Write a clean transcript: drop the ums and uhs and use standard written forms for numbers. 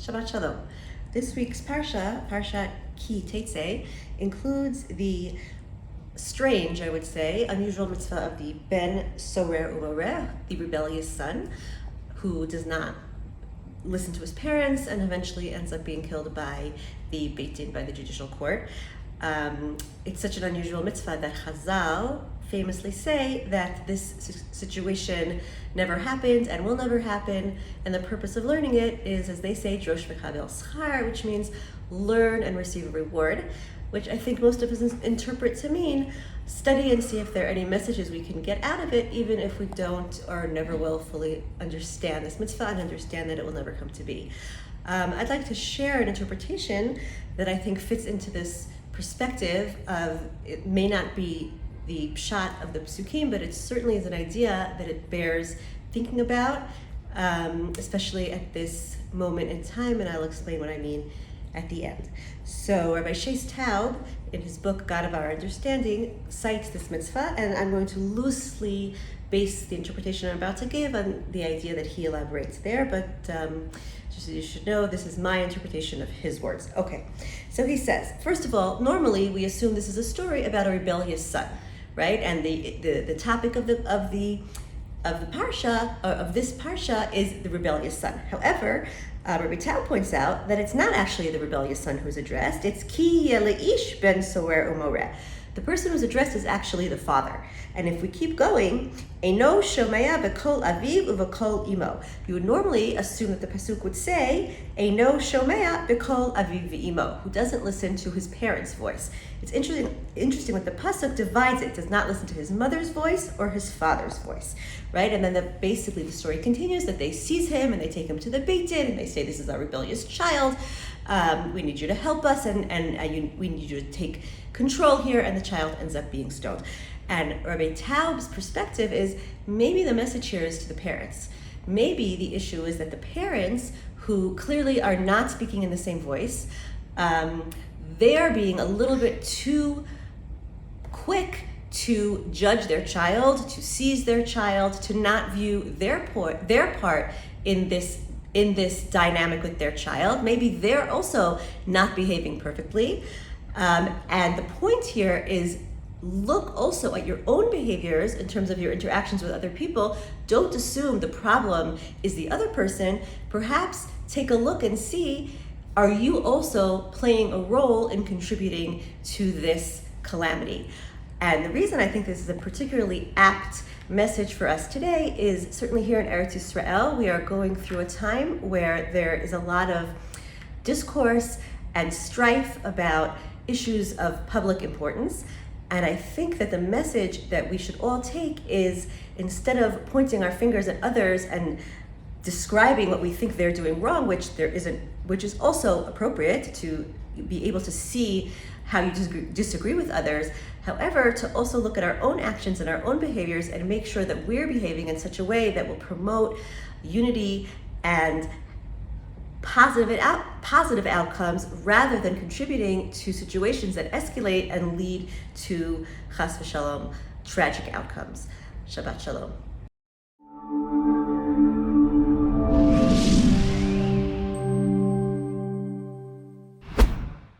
Shabbat Shalom. This week's Parashat Ki Teitzei, includes the strange, I would say, unusual mitzvah of the Ben Sorer Umoreh, the rebellious son, who does not listen to his parents and eventually ends up being killed by the Beit Din, by the judicial court. It's such an unusual mitzvah that Chazal famously say that this situation never happened and will never happen, and the purpose of learning it is, as they say, drosh v'kabel schar, which means learn and receive a reward, which I think most of us interpret to mean study and see if there are any messages we can get out of it, even if we don't or never will fully understand this mitzvah and understand that it will never come to be. I'd like to share an interpretation that I think fits into this perspective of, it may not be the pshat of the psukim, but it certainly is an idea that it bears thinking about, especially at this moment in time, and I'll explain what I mean at the end. So Rabbi Shais Taub, in his book God of Our Understanding, cites this mitzvah, and I'm going to loosely base the interpretation I'm about to give on the idea that he elaborates there, but just so you should know, this is my interpretation of his words. Okay, so he says, first of all, normally we assume this is a story about a rebellious son, right? And the topic of the parsha, of this parsha, is the rebellious son. However, Rabbi Taub points out that it's not actually the rebellious son who's addressed. It's ki leish ben sorer umoreh. The person who's addressed is actually the father. And if we keep going, eino shomea b'kol aviv uv'kol imo. You would normally assume that the pasuk would say, eino shomea b'kol aviv v'imo, who doesn't listen to his parents' voice. It's interesting that the pasuk divides it, does not listen to his mother's voice or his father's voice, right? And then basically the story continues that they seize him and they take him to the Beit Din and they say, this is our rebellious child. We need you to help us, and we need you to take control here, and the child ends up being stoned. And Rabbi Taub's perspective is, maybe the message here is to the parents. Maybe the issue is that the parents, who clearly are not speaking in the same voice, they are being a little bit too quick to judge their child, to seize their child, to not view their part in this dynamic with their child. Maybe they're also not behaving perfectly. And the point here is, look also at your own behaviors in terms of your interactions with other people. Don't assume the problem is the other person. Perhaps take a look and see, are you also playing a role in contributing to this calamity? And the reason I think this is a particularly apt message for us today is, certainly here in Eretz Yisrael, we are going through a time where there is a lot of discourse and strife about issues of public importance. And I think that the message that we should all take is, instead of pointing our fingers at others and describing what we think they're doing wrong, which is also appropriate to be able to see how you disagree with others. However, to also look at our own actions and our own behaviors and make sure that we're behaving in such a way that will promote unity and positive outcomes, rather than contributing to situations that escalate and lead to chas v'shalom tragic outcomes. Shabbat Shalom.